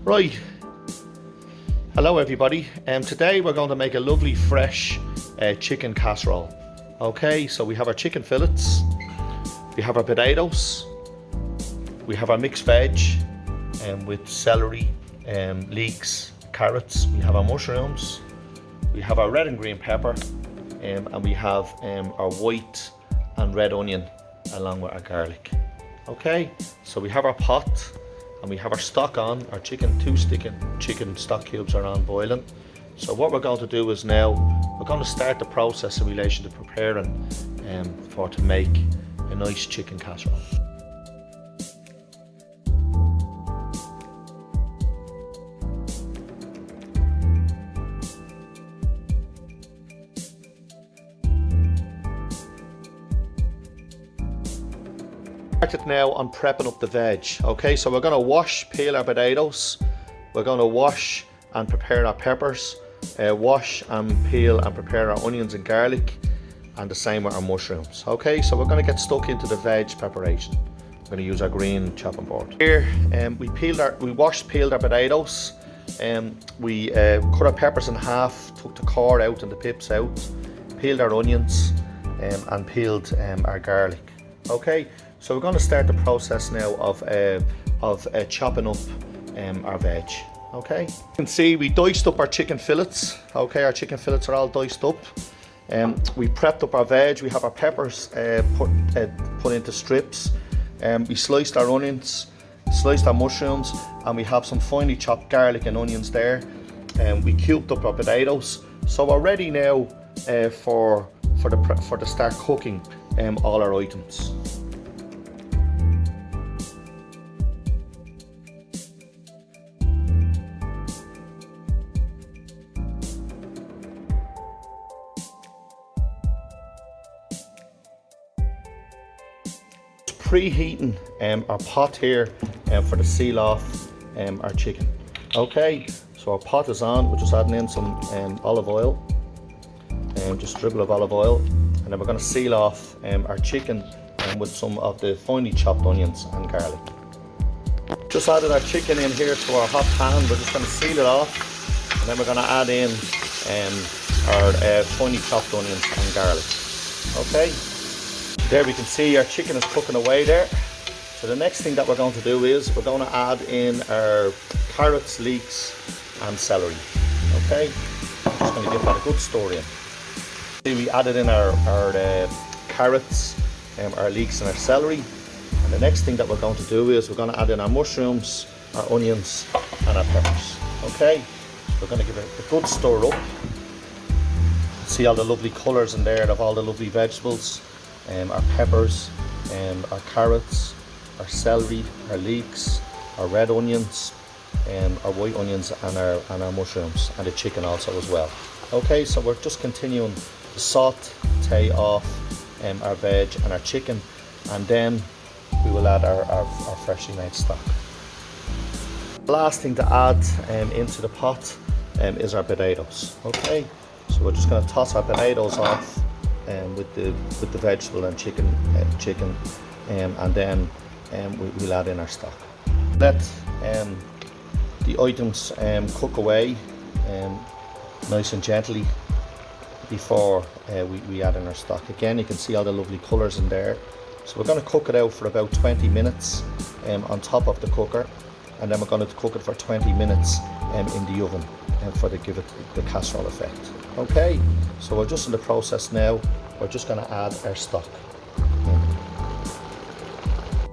Right, hello everybody. Today we're going to make a lovely fresh chicken casserole. Okay, so we have our chicken fillets, we have our potatoes, we have our mixed veg with celery, leeks, carrots, we have our mushrooms, we have our red and green pepper, and we have our white and red onion along with our garlic. Okay, so we have our pot and we have our stock on, our chicken stock cubes are on boiling. So what we're going to do is now, we're going to start the process in relation to preparing to make a nice chicken casserole. Started now on prepping up the veg. Okay, so we're going to peel our potatoes, we're going to wash and prepare our peppers, wash and peel and prepare our onions and garlic, and the same with our mushrooms. Okay, so we're going to get stuck into the veg preparation. We're going to use our green chopping board. Here we washed, peeled our potatoes, we cut our peppers in half, took the core out and the pips out, peeled our onions and peeled our garlic. Okay, so we're going to start the process now of chopping up our veg. Okay, you can see we diced up our chicken fillets. Okay, our chicken fillets are all diced up. We prepped up our veg. We have our peppers put into strips. We sliced our onions, sliced our mushrooms, and we have some finely chopped garlic and onions there. We cubed up our potatoes. So we're ready now for to start cooking all our items. Preheating our pot here for to seal off our chicken. Okay, so our pot is on. We're just adding in some olive oil, just a dribble of olive oil, and then we're going to seal off our chicken with some of the finely chopped onions and garlic. Just added our chicken in here to our hot pan. We're just going to seal it off, and then we're going to add in our finely chopped onions and garlic. Okay. There we can see our chicken is cooking away there. So the next thing that we're going to do is we're going to add in our carrots, leeks and celery. Okay, just going to give that a good stir in. See, we added in our carrots, our leeks and our celery. And the next thing that we're going to do is we're going to add in our mushrooms, our onions and our peppers. Okay, so we're going to give it a good stir up. See all the lovely colours in there of all the lovely vegetables. Our peppers, our carrots, our celery, our leeks, our red onions, our white onions and our mushrooms, and the chicken also as well. Okay, so we're just continuing to saute off our veg and our chicken, and then we will add our freshly made stock. The last thing to add into the pot is our potatoes. Okay, so we're just going to toss our potatoes off with the vegetable and chicken, and then we'll add in our stock. Let the items cook away nice and gently before we add in our stock. Again, you can see all the lovely colours in there. So we're going to cook it out for about 20 minutes on top of the cooker, and then we're going to cook it for 20 minutes in the oven to give it the casserole effect. Okay, so we're just in the process now. We're just going to add our stock.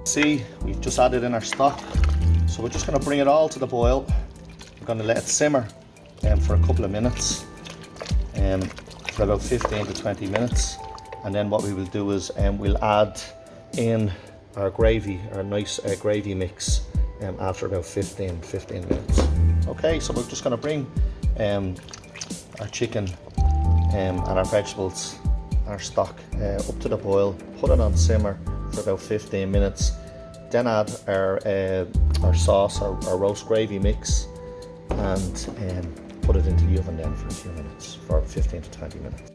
See, we've just added in our stock. So we're just going to bring it all to the boil. We're going to let it simmer for a couple of minutes, for about 15 to 20 minutes. And then what we will do is we'll add in our gravy, our nice gravy mix after about 15 minutes. Okay, so we're just going to bring our chicken and our vegetables, our stock up to the boil, put it on simmer for about 15 minutes, then add our sauce, our roast gravy mix, and put it into the oven then for a few minutes, for 15 to 20 minutes.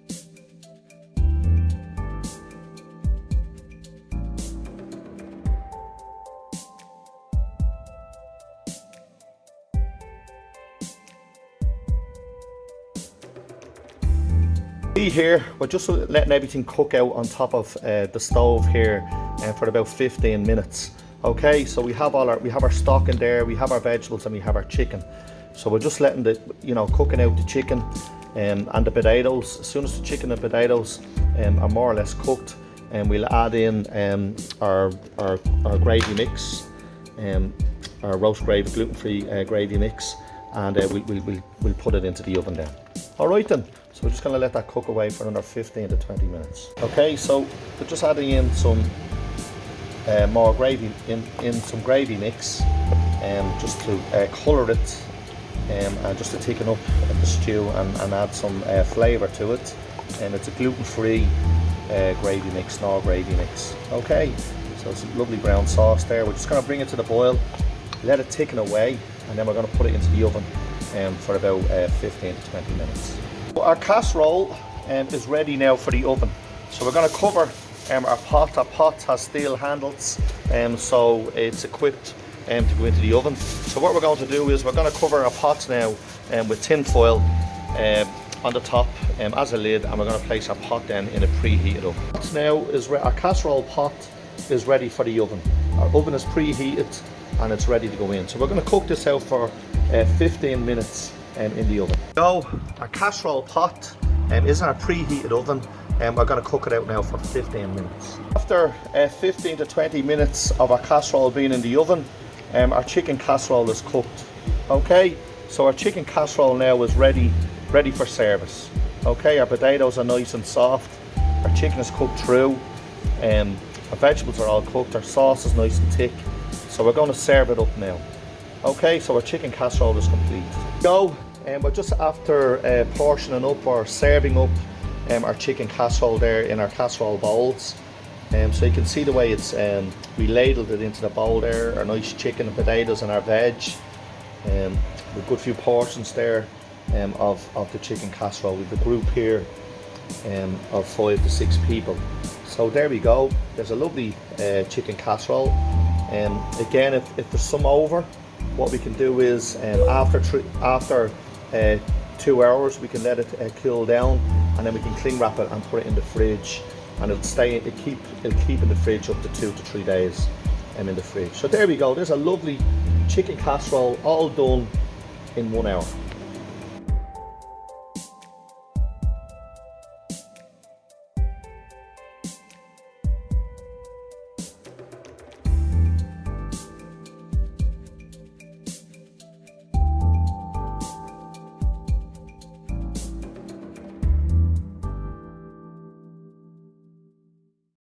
Here, we're just letting everything cook out on top of the stove here for about 15 minutes. Okay, so we have our stock in there, we have our vegetables, and we have our chicken. So we're just letting the, cooking out the chicken and the potatoes. As soon as the chicken and potatoes are more or less cooked, and we'll add in our gravy mix, our roast gravy, gluten-free gravy mix, and we'll put it into the oven then. All right then, so we're just going to let that cook away for another 15 to 20 minutes. Okay, so we're just adding in some more gravy, in some gravy mix, just to colour it, and just to thicken up the stew and add some flavour to it. And it's a gluten-free gravy mix, Knorr gravy mix. Okay, so it's a lovely brown sauce there. We're just going to bring it to the boil, let it thicken away, and then we're going to put it into the oven for about 15 to 20 minutes. Our casserole is ready now for the oven. So we're going to cover our pot. Our pot has steel handles, so it's equipped to go into the oven. So what we're going to do is we're going to cover our pot now with tin foil on the top as a lid, and we're going to place our pot then in a preheated oven. Now our casserole pot is ready for the oven. Our oven is preheated and it's ready to go in. So we're going to cook this out for 15 minutes in the oven. So our casserole pot is in our preheated oven, and we're going to cook it out now for 15 minutes. After 15 to 20 minutes of our casserole being in the oven, our chicken casserole is cooked. Okay, so our chicken casserole now is ready for service. Okay, our potatoes are nice and soft, our chicken is cooked through, our vegetables are all cooked, our sauce is nice and thick. So we're going to serve it up now. Okay, so our chicken casserole is complete. We're just after portioning up or serving up our chicken casserole there in our casserole bowls. So you can see the way it's we ladled it into the bowl there, our nice chicken and potatoes and our veg. With a good few portions there of the chicken casserole. We've a group here of 5 to 6 people. So there we go. There's a lovely chicken casserole. Again, if there's some over, what we can do is after 2 hours we can let it cool down, and then we can cling wrap it and put it in the fridge, and it'll keep in the fridge up to 2 to 3 days in the fridge. So there we go. There's a lovely chicken casserole all done in 1 hour.